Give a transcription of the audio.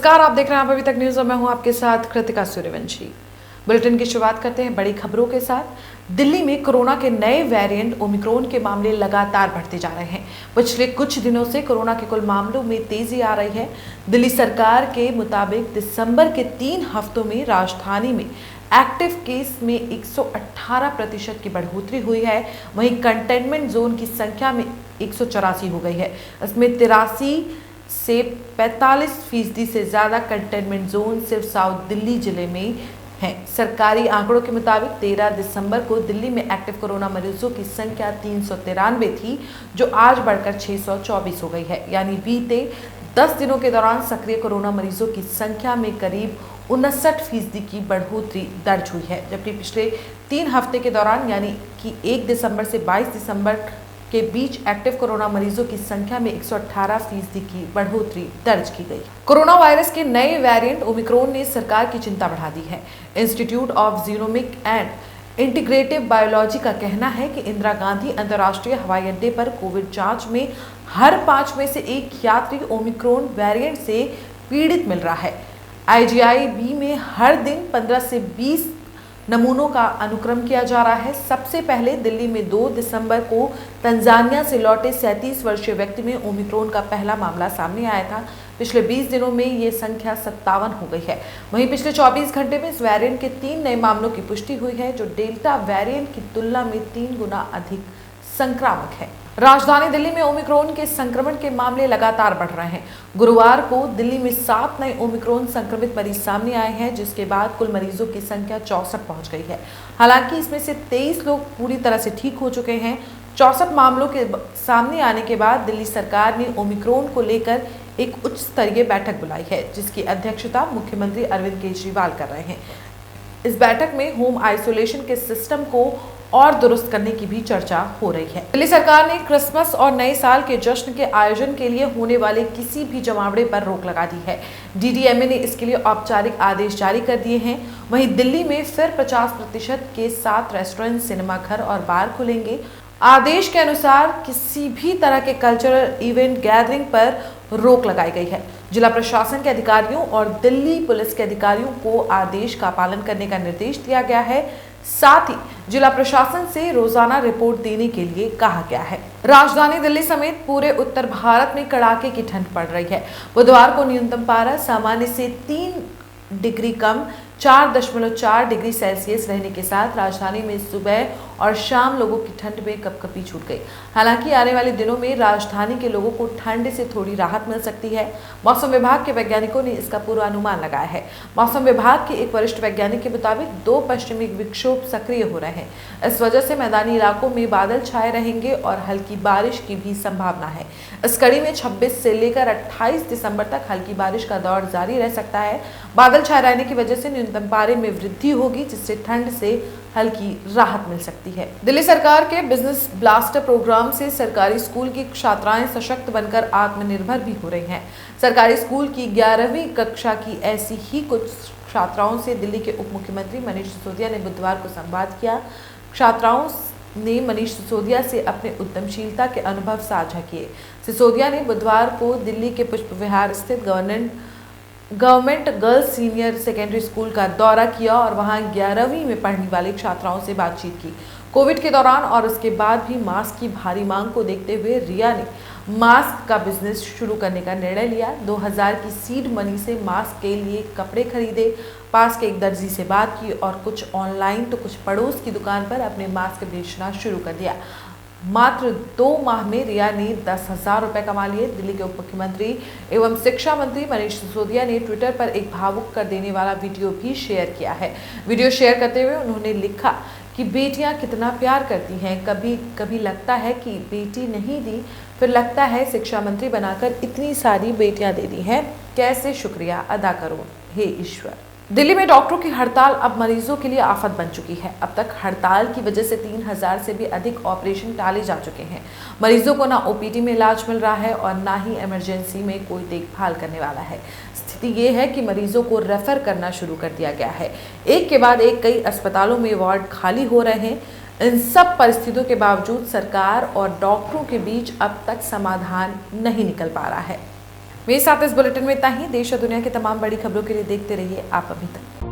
नमस्कार, आप देख रहे हैं आप अभी तक न्यूज और मैं हूं आपके साथ कृतिका सूर्यवंशी। बुलेटिन की शुरुआत करते हैं बड़ी खबरों के साथ। दिल्ली में कोरोना के नए वेरिएंट ओमिक्रॉन के मामले लगातार बढ़ते जा रहे हैं। पिछले कुछ दिनों से कोरोना के कुल मामलों में तेजी आ रही है। दिल्ली सरकार के मुताबिक दिसंबर के 3 हफ्तों में राजधानी में एक्टिव केस में 118% की बढ़ोतरी हुई है। वहीं कंटेनमेंट जोन की संख्या में 184 हो गई है। इसमें 83 से 45% से ज्यादा कंटेनमेंट जोन सिर्फ साउथ दिल्ली जिले में है। सरकारी आंकड़ों के मुताबिक 13 दिसंबर को दिल्ली में एक्टिव कोरोना मरीजों की संख्या 393 थी, जो आज बढ़कर 624 हो गई है। यानी बीते 10 दिनों के दौरान सक्रिय कोरोना मरीजों की संख्या में करीब 59% की बढ़ोतरी दर्ज हुई है, जबकि पिछले 3 हफ्ते के दौरान यानी कि 1 दिसंबर से 22 दिसंबर के बीच एक्टिव कोरोना मरीजों की संख्या में 118% की बढ़ोतरी दर्ज की गई। कोरोना वायरस के नए वेरिएंट ओमिक्रॉन ने सरकार की चिंता बढ़ा दी है। Institute of genomic and integrative biology का कहना है कि इंदिरा गांधी अंतर्राष्ट्रीय हवाई अड्डे पर कोविड जांच में हर 5 में से 1 यात्री ओमिक्रॉन वेरिएंट से पीड़ित मिल रहा है। IGIB में हर दिन 15 से 20 नमूनों का अनुक्रम किया जा रहा है। सबसे पहले दिल्ली में 2 दिसंबर को तंजानिया से लौटे 37 वर्षीय व्यक्ति में ओमिक्रॉन का पहला मामला सामने आया था। पिछले 20 दिनों में ये संख्या 57 हो गई है। वहीं पिछले 24 घंटे में इस वेरिएंट के 3 नए मामलों की पुष्टि हुई है, जो डेल्टा वेरिएंट की तुलना में 3 गुना अधिक संक्रामक है। राजधानी दिल्ली में ओमिक्रॉन के संक्रमण के मामले लगातार बढ़ रहे हैं। गुरुवार को दिल्ली में 7 नए ओमिक्रॉन संक्रमित मरीज सामने आए हैं, जिसके बाद कुल मरीजों की संख्या 64 पहुंच गई है। हालांकि इसमें से 23 लोग पूरी तरह से ठीक हो चुके हैं। 64 मामलों के सामने आने के बाद दिल्ली सरकार ने ओमिक्रॉन को लेकर एक उच्च स्तरीय बैठक बुलाई है, जिसकी अध्यक्षता मुख्यमंत्री अरविंद केजरीवाल कर रहे हैं। इस बैठक में होम आइसोलेशन के सिस्टम को और दुरुस्त करने की भी चर्चा हो रही है। दिल्ली सरकार ने क्रिसमस और नए साल के जश्न के आयोजन के लिए होने वाले किसी भी जमावड़े पर रोक लगा दी है। DDMA ने इसके लिए औपचारिक आदेश जारी कर दिए हैं। वहीं दिल्ली में फिर 50% के साथ रेस्टोरेंट, सिनेमाघर और बार खुलेंगे। आदेश के अनुसार किसी भी तरह के कल्चरल इवेंट, गैदरिंग पर रोक लगाई गई है। जिला प्रशासन के अधिकारियों और दिल्ली पुलिस के अधिकारियों को आदेश का पालन करने का निर्देश दिया गया है। साथ ही जिला प्रशासन से रोजाना रिपोर्ट देने के लिए कहा गया है। राजधानी दिल्ली समेत पूरे उत्तर भारत में कड़ाके की ठंड पड़ रही है। बुधवार को न्यूनतम पारा सामान्य से 3 डिग्री कम 4.4 डिग्री सेल्सियस रहने के साथ राजधानी में सुबह और शाम लोगों की ठंड में कपकपी छूट गई। हालांकि आने वाले दिनों में राजधानी के लोगों को ठंड से थोड़ी राहत मिल सकती है। मौसम विभाग के वैज्ञानिकों ने इसका पूर्वानुमान लगाया है। मौसम विभाग के एक वरिष्ठ वैज्ञानिक के मुताबिक 2 पश्चिमी विक्षोभ सक्रिय हो रहे हैं। इस वजह से मैदानी इलाकों में बादल छाए रहेंगे और हल्की बारिश की भी संभावना है। इस कड़ी में 26 से लेकर 28 दिसंबर तक हल्की बारिश का दौर जारी रह सकता है। बादल छाए रहने की वजह से न्यूनतम पारे में वृद्धि होगी, जिससे ठंड से हल्की राहत मिल सकती है। दिल्ली सरकार के बिजनेस ब्लास्टर प्रोग्राम से सरकारी स्कूल की छात्राएं सशक्त बनकर आत्मनिर्भर भी हो रही हैं। सरकारी स्कूल की 11वीं कक्षा की ऐसी ही कुछ छात्राओं से दिल्ली के उप मुख्यमंत्री मनीष सिसोदिया ने बुधवार को संवाद किया। छात्राओं ने मनीष सिसोदिया से अपने उद्यमशीलता के अनुभव साझा किए। सिसोदिया ने बुधवार को दिल्ली के पुष्प विहार स्थित government girls senior secondary school का दौरा किया और वहां 11वीं में पढ़ने वाली छात्राओं से बातचीत की। कोविड के दौरान और उसके बाद भी मास्क की भारी मांग को देखते हुए रिया ने मास्क का बिजनेस शुरू करने का निर्णय लिया। 2000 की सीड मनी से मास्क के लिए कपड़े खरीदे, पास के एक दर्जी से बात की और कुछ ऑनलाइन तो कुछ पड़ोस की दुकान पर अपने मास्क बेचना शुरू कर दिया। मात्र 2 माह में रिया ने 10,000 रुपए कमा लिए। दिल्ली के उप मुख्यमंत्री एवं शिक्षा मंत्री मनीष सिसोदिया ने ट्विटर पर एक भावुक कर देने वाला वीडियो भी शेयर किया है। वीडियो शेयर करते हुए उन्होंने लिखा कि बेटियां कितना प्यार करती हैं। कभी कभी लगता है कि बेटी नहीं दी, फिर लगता है शिक्षा मंत्री बनाकर इतनी सारी बेटियां दे दी हैं, कैसे शुक्रिया अदा करूं, हे ईश्वर। दिल्ली में डॉक्टरों की हड़ताल अब मरीजों के लिए आफत बन चुकी है। अब तक हड़ताल की वजह से 3000 से भी अधिक ऑपरेशन टाले जा चुके हैं। मरीजों को ना OPD में इलाज मिल रहा है और ना ही इमरजेंसी में कोई देखभाल करने वाला है। स्थिति ये है कि मरीजों को रेफर करना शुरू कर दिया गया है। एक के बाद एक कई अस्पतालों में वार्ड खाली हो रहे हैं। इन सब परिस्थितियों के बावजूद सरकार और डॉक्टरों के बीच अब तक समाधान नहीं निकल पा रहा है। मेरे साथ इस बुलेटिन में इतना ही। देश और दुनिया की तमाम बड़ी खबरों के लिए देखते रहिए आप अभी तक।